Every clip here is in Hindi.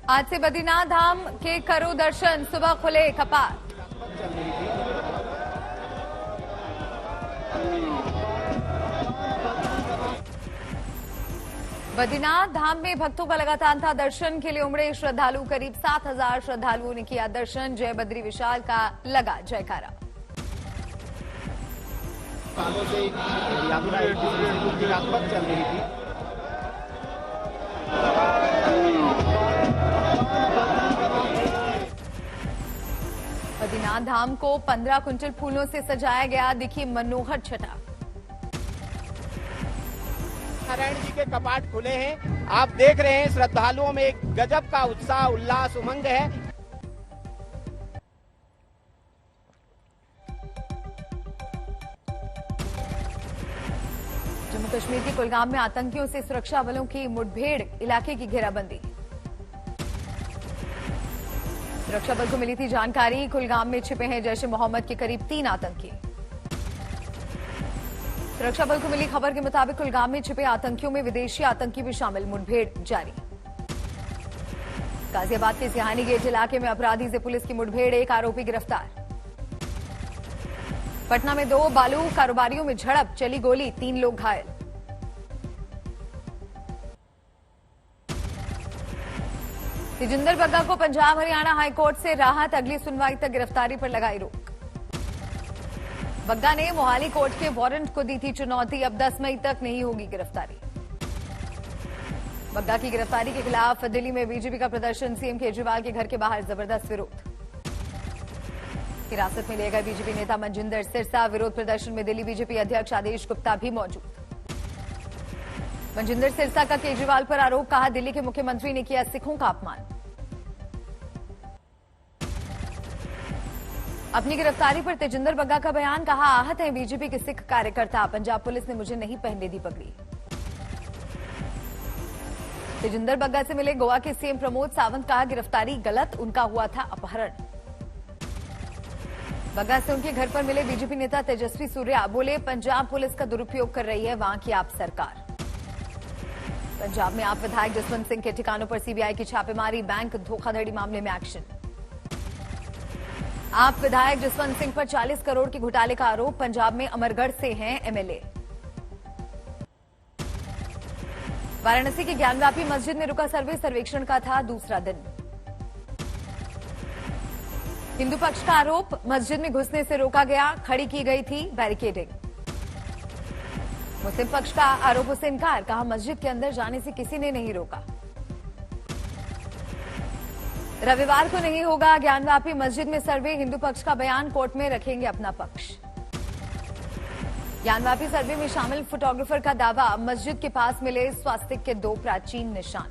आज से बद्रीनाथ धाम के करो दर्शन, सुबह खुले कपाट। बद्रीनाथ धाम में भक्तों का लगातार था दर्शन के लिए उमड़े श्रद्धालु। करीब 7,000 श्रद्धालुओं ने किया दर्शन। जय बद्री विशाल का लगा जयकारा। सालों से यात्रा चल रही थी। बद्रीनाथ धाम को 15 कुंटल फूलों से सजाया गया। दिखी मनोहर छटा। नारायण जी के कपाट खुले हैं। आप देख रहे हैं श्रद्धालुओं में एक गजब का उत्साह, उल्लास, उमंग है। जम्मू कश्मीर के कुलगाम में आतंकियों से सुरक्षा बलों की मुठभेड़, इलाके की घेराबंदी। सुरक्षा बल को मिली थी जानकारी, कुलगाम में छिपे हैं जैश ए मोहम्मद के करीब 3 आतंकी। सुरक्षा बल को मिली खबर के मुताबिक कुलगाम में छिपे आतंकियों में विदेशी आतंकी भी शामिल। मुठभेड़ जारी। गाजियाबाद के सिहानी गेट इलाके में अपराधी से पुलिस की मुठभेड़, 1 आरोपी गिरफ्तार। पटना में 2 बालू कारोबारियों में झड़प, चली गोली, 3 लोग घायल। तेजिंदर बग्गा को पंजाब हरियाणा हाईकोर्ट से राहत, अगली सुनवाई तक गिरफ्तारी पर लगाई रोक। बग्गा ने मोहाली कोर्ट के वारंट को दी थी चुनौती, अब 10 मई तक नहीं होगी गिरफ्तारी। बग्गा की गिरफ्तारी के खिलाफ दिल्ली में बीजेपी का प्रदर्शन, सीएम केजरीवाल के घर के बाहर जबरदस्त विरोध। हिरासत में लिए गए बीजेपी नेता मनजिंदर सिरसा, विरोध प्रदर्शन में दिल्ली बीजेपी अध्यक्ष आदेश गुप्ता भी मौजूद। मनजिंदर सिरसा का केजरीवाल पर आरोप, कहा दिल्ली के मुख्यमंत्री ने किया सिखों का अपमान। अपनी गिरफ्तारी पर तेजिंदर बग्गा का बयान, कहा आहत हैं बीजेपी के सिख कार्यकर्ता, पंजाब पुलिस ने मुझे नहीं पहनने दी पगड़ी। तेजिंदर बग्गा से मिले गोवा के सीएम प्रमोद सावंत, कहा गिरफ्तारी गलत, उनका हुआ था अपहरण। बग्गा से उनके घर पर मिले बीजेपी नेता तेजस्वी सूर्या, बोले पंजाब पुलिस का दुरुपयोग कर रही है वहां की आप सरकार। पंजाब में आप विधायक जसवंत सिंह के ठिकानों पर सीबीआई की छापेमारी, बैंक धोखाधड़ी मामले में एक्शन। आप विधायक जसवंत सिंह पर 40 करोड़ के घोटाले का आरोप, पंजाब में अमरगढ़ से हैं एमएलए। वाराणसी की ज्ञानव्यापी मस्जिद में रुका सर्वेक्षण का था दूसरा दिन। हिंदू पक्ष का आरोप, मस्जिद में घुसने से रोका गया, खड़ी की गई थी बैरिकेडिंग। मुस्लिम पक्ष का आरोपों से इनकार, कहा मस्जिद के अंदर जाने से किसी ने नहीं रोका। रविवार को नहीं होगा ज्ञानव्यापी मस्जिद में सर्वे, हिंदू पक्ष का बयान, कोर्ट में रखेंगे अपना पक्ष। ज्ञानव्यापी सर्वे में शामिल फोटोग्राफर का दावा, मस्जिद के पास मिले स्वास्तिक के 2 प्राचीन निशान।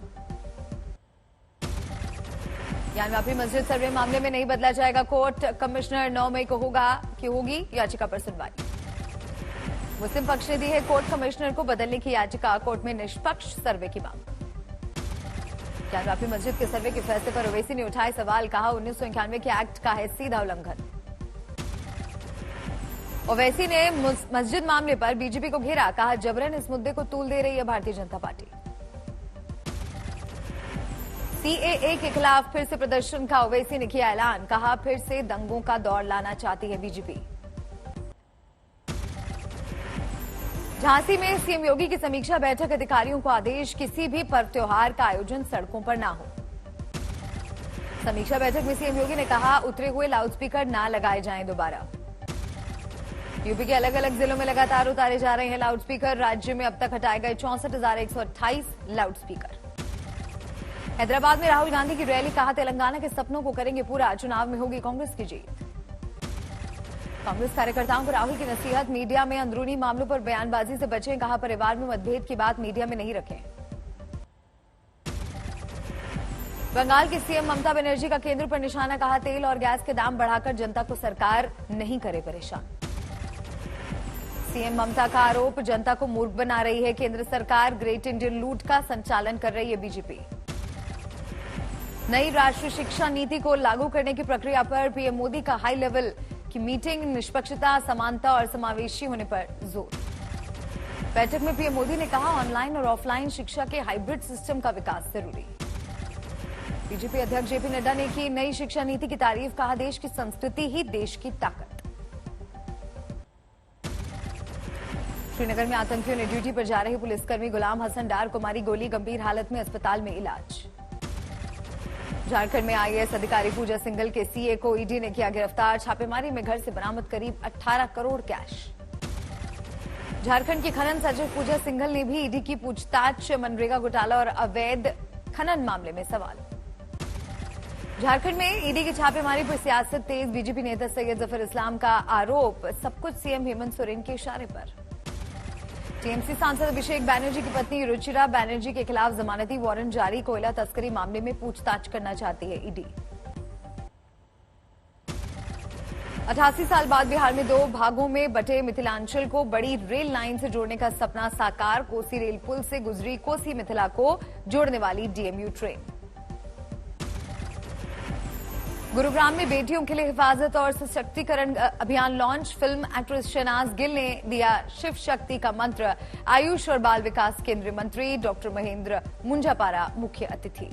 ज्ञानव्यापी मस्जिद सर्वे मामले में नहीं बदला जाएगा कोर्ट, कमिश्नर 9 मई को होगी याचिका पर सुनवाई। मुस्लिम पक्ष ने दी है कोर्ट कमिश्नर को बदलने की याचिका, कोर्ट में निष्पक्ष सर्वे की मांग। ज्ञानव्यापी मस्जिद के सर्वे के फैसले पर ओवैसी ने उठाए सवाल, कहा 1991 के एक्ट का है सीधा उल्लंघन। ओवैसी ने मस्जिद मामले पर बीजेपी को घेरा, कहा जबरन इस मुद्दे को तूल दे रही है भारतीय जनता पार्टी। सीएए के खिलाफ फिर से प्रदर्शन का ओवैसी ने किया ऐलान, कहा फिर से दंगों का दौर लाना चाहती है बीजेपी। झांसी में सीएम योगी की समीक्षा बैठक, अधिकारियों को आदेश, किसी भी पर्व त्योहार का आयोजन सड़कों पर ना हो। समीक्षा बैठक में सीएम योगी ने कहा उतरे हुए लाउडस्पीकर ना लगाए जाएं दोबारा। यूपी के अलग अलग जिलों में लगातार उतारे जा रहे हैं लाउडस्पीकर, राज्य में अब तक हटाए गए 64,128 लाउडस्पीकर। हैदराबाद में राहुल गांधी की रैली, कहा तेलंगाना के सपनों को करेंगे पूरा, चुनाव में होगी कांग्रेस की जीत। कांग्रेस कार्यकर्ताओं को राहुल की नसीहत, मीडिया में अंदरूनी मामलों पर बयानबाजी से बचें, कहा परिवार में मतभेद की बात मीडिया में नहीं रखें। बंगाल की सीएम ममता बनर्जी का केंद्र पर निशाना, कहा तेल और गैस के दाम बढ़ाकर जनता को सरकार नहीं करे परेशान। सीएम ममता का आरोप, जनता को मूर्ख बना रही है केंद्र सरकार, ग्रेट इंडियन लूट का संचालन कर रही है बीजेपी। नई राष्ट्रीय शिक्षा नीति को लागू करने की प्रक्रिया पर पीएम मोदी का हाई लेवल की मीटिंग, निष्पक्षता, समानता और समावेशी होने पर जोर। बैठक में पीएम मोदी ने कहा ऑनलाइन और ऑफलाइन शिक्षा के हाइब्रिड सिस्टम का विकास जरूरी। बीजेपी अध्यक्ष जेपी नड्डा ने की नई शिक्षा नीति की तारीफ, कहा देश की संस्कृति ही देश की ताकत। श्रीनगर में आतंकियों ने ड्यूटी पर जा रहे पुलिसकर्मी गुलाम हसन डार को मारी गोली, गंभीर हालत में अस्पताल में इलाज। झारखंड में आईएएस अधिकारी पूजा सिंघल के सीए को ईडी ने किया गिरफ्तार, छापेमारी में घर से बरामद करीब 18 करोड़ कैश। झारखंड की खनन सचिव पूजा सिंघल ने भी ईडी की पूछताछ, मनरेगा घोटाला और अवैध खनन मामले में सवाल। झारखंड में ईडी की छापेमारी पर सियासत तेज, बीजेपी नेता सैयद जफर इस्लाम का आरोप, सब कुछ सीएम हेमंत सोरेन के इशारे पर। टीएमसी सांसद अभिषेक बैनर्जी की पत्नी रुचिरा बैनर्जी के खिलाफ जमानती वारंट जारी, कोयला तस्करी मामले में पूछताछ करना चाहती है ईडी। 88 साल बाद बिहार में 2 भागों में बटे मिथिलांचल को बड़ी रेल लाइन से जोड़ने का सपना साकार, कोसी रेल पुल से गुजरी कोसी मिथिला को जोड़ने वाली डीएमयू ट्रेन। गुरुग्राम में बेटियों के लिए हिफाजत और सशक्तिकरण अभियान launch, film actress Shehnaaz Gill ने दिया शिव शक्ति का मंत्र, आयुष और बाल विकास केंद्रीय मंत्री डॉक्टर महेंद्र मुंजापारा मुख्य अतिथि।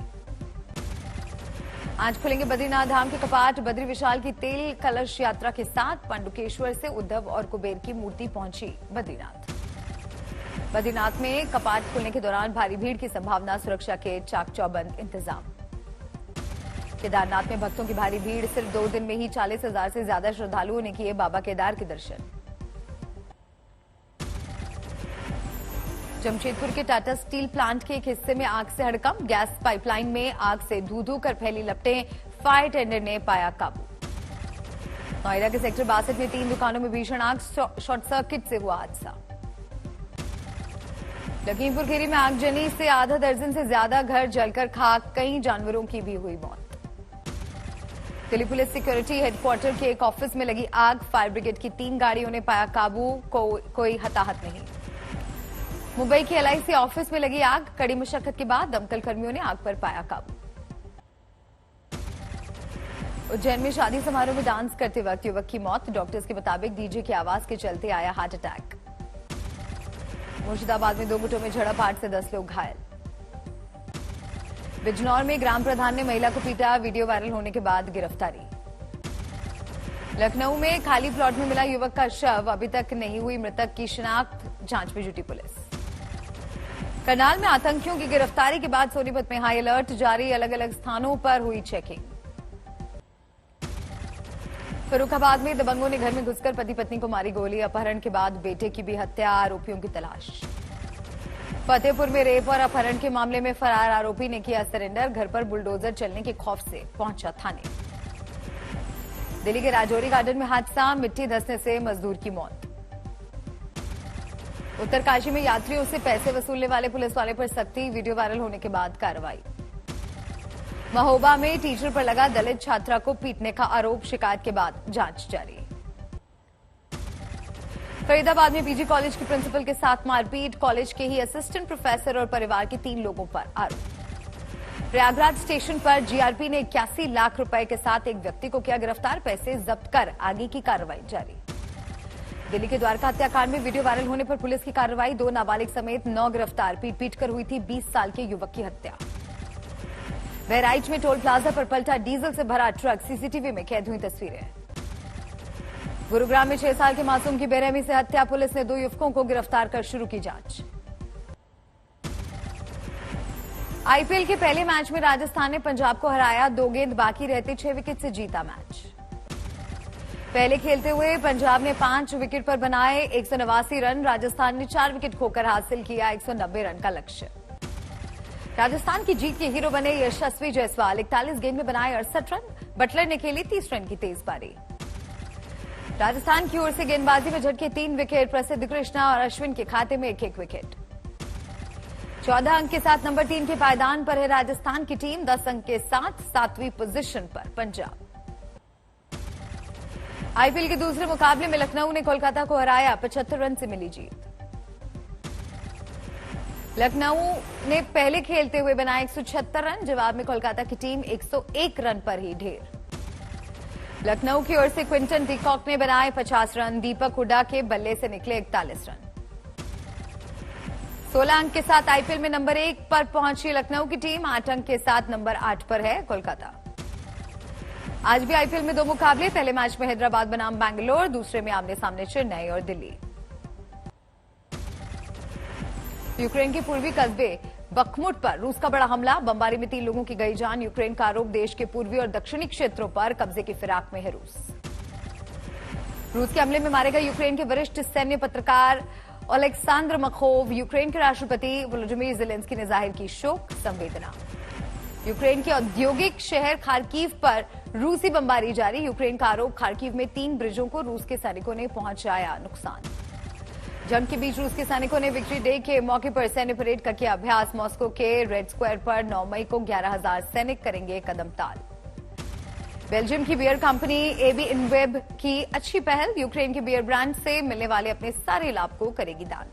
आज खुलेंगे बद्रीनाथ धाम के कपाट, बद्री विशाल की तेल कलश यात्रा के साथ पांडुकेश्वर से उद्धव और कुबेर की मूर्ति पहुंची बद्रीनाथ। बद्रीनाथ में कपाट खुलने के दौरान भारी भीड़ की संभावना, सुरक्षा के चाक चौबंद इंतजाम। केदारनाथ में भक्तों की भारी भीड़, सिर्फ 2 दिन में ही 40,000 से ज्यादा श्रद्धालुओं ने किए बाबा केदार के दर्शन। जमशेदपुर के टाटा स्टील प्लांट के एक हिस्से में आग से हड़कंप, गैस पाइपलाइन में आग से धू-धू कर फैली लपटें, फायर टेंडर ने पाया काबू। नोएडा के सेक्टर 62 में 3 दुकानों में भीषण आग, शॉर्ट सर्किट से हुआ हादसा। लखीमपुर खीरी में आगजनी से आधा दर्जन से ज्यादा घर जलकर खाक, कई जानवरों की भी हुई मौत। दिल्ली पुलिस सिक्योरिटी हेडक्वार्टर के एक ऑफिस में लगी आग, फायर ब्रिगेड की 3 गाड़ियों ने पाया काबू, कोई हताहत नहीं। मुंबई के एलआईसी ऑफिस में लगी आग, कड़ी मशक्कत के बाद दमकल कर्मियों ने आग पर पाया काबू। उज्जैन में शादी समारोह में डांस करते वक्त युवक की मौत, डॉक्टर्स के मुताबिक डीजे की आवाज के चलते आया हार्ट अटैक। मुर्शिदाबाद में 2 गुटों में झड़प, 8 से 10 लोग घायल। बिजनौर में ग्राम प्रधान ने महिला को पीटा, वीडियो वायरल होने के बाद गिरफ्तारी। लखनऊ में खाली प्लॉट में मिला युवक का शव, अभी तक नहीं हुई मृतक की शिनाख्त, जांच में जुटी पुलिस। करनाल में आतंकियों की गिरफ्तारी के बाद सोनीपत में हाई अलर्ट जारी, अलग अलग स्थानों पर हुई चेकिंग। फर्रुखाबाद में दबंगों ने घर में घुसकर पति पत्नी को मारी गोली, अपहरण के बाद बेटे की भी हत्या, आरोपियों की तलाश। फतेहपुर में रेप और अपहरण के मामले में फरार आरोपी ने किया सरेंडर, घर पर बुलडोजर चलने के खौफ से पहुंचा थाने। दिल्ली के राजौरी गार्डन में हादसा, मिट्टी धंसने से मजदूर की मौत। उत्तरकाशी में यात्रियों से पैसे वसूलने वाले पुलिस वाले पर सख्ती, वीडियो वायरल होने के बाद कार्रवाई। महोबा में टीचर पर लगा दलित छात्रा को पीटने का आरोप, शिकायत के बाद जांच जारी। फरीदाबाद में पीजी कॉलेज के प्रिंसिपल के साथ मारपीट, कॉलेज के ही असिस्टेंट प्रोफेसर और परिवार के 3 लोगों पर आरोप। प्रयागराज स्टेशन पर जीआरपी ने 81 लाख रुपए के साथ एक व्यक्ति को किया गिरफ्तार, पैसे जब्त कर आगे की कार्रवाई जारी। दिल्ली के द्वारका हत्याकांड में वीडियो वायरल होने पर पुलिस की कार्रवाई, 2 नाबालिग समेत 9 गिरफ्तार, पीट कर हुई थी 20 साल के युवक की हत्या। बहराइच में टोल प्लाजा पर पलटा डीजल से भरा ट्रक, सीसीटीवी में कैद हुई तस्वीरें। गुरुग्राम में 6 साल के मासूम की बेरहमी से हत्या, पुलिस ने 2 युवकों को गिरफ्तार कर शुरू की जांच। आईपीएल के पहले मैच में राजस्थान ने पंजाब को हराया, 2 गेंद बाकी रहते 6 विकेट से जीता मैच। पहले खेलते हुए पंजाब ने 5 विकेट पर बनाए 189 रन, राजस्थान ने 4 विकेट खोकर हासिल किया 190 रन का लक्ष्य। राजस्थान की जीत के हीरो बने यशस्वी जायसवाल, 41 गेंद में बनाए 68 रन, बटलर ने खेली 30 रन की तेज पारी। राजस्थान की ओर से गेंदबाजी में झटके 3 विकेट, प्रसिद्ध कृष्णा और अश्विन के खाते में 1-1 विकेट। 14 अंक के साथ नंबर 3 के पायदान पर है राजस्थान की टीम, 10 अंक के साथ 7वीं पोजीशन पर पंजाब। आईपीएल के दूसरे मुकाबले में लखनऊ ने कोलकाता को हराया, 75 रन से मिली जीत। लखनऊ ने पहले खेलते हुए बनाए 176 रन, जवाब में कोलकाता की टीम 101 रन पर ही ढेर। लखनऊ की ओर से क्विंटन डीकॉक ने बनाए 50 रन, दीपक हुड्डा के बल्ले से निकले 41 रन। 16 अंक के साथ आईपीएल में नंबर 1 पर पहुंची लखनऊ की टीम, 8 अंक के साथ नंबर 8 पर है कोलकाता। आज भी आईपीएल में 2 मुकाबले, पहले मैच में हैदराबाद बनाम बैंगलोर, दूसरे में आमने सामने चेन्नई और दिल्ली। यूक्रेन के पूर्वी कस्बे बखमुट पर रूस का बड़ा हमला, बमबारी में 3 लोगों की गई जान। यूक्रेन का आरोप, देश के पूर्वी और दक्षिणी क्षेत्रों पर कब्जे की फिराक में है रूस के हमले में मारे गए यूक्रेन के वरिष्ठ सैन्य पत्रकार ओलेक्सांद्र मखोव। यूक्रेन के राष्ट्रपति वोलोदिमीर ज़ेलेंस्की ने जाहिर की शोक संवेदना। यूक्रेन के औद्योगिक शहर खार्किव पर रूसी बमबारी जारी, यूक्रेन का आरोप, खार्किव में 3 ब्रिजों को रूस के सैनिकों ने पहुंचाया नुकसान। जंग के बीच रूस के सैनिकों ने विक्ट्री डे के मौके पर सैन्य परेड का किया अभ्यास। मॉस्को के रेड स्क्वायर पर 9 मई को 11,000 सैनिक करेंगे कदम ताल। बेल्जियम की बियर कंपनी एबी इनवेब की अच्छी पहल, यूक्रेन के बियर ब्रांड से मिलने वाले अपने सारे लाभ को करेगी दान।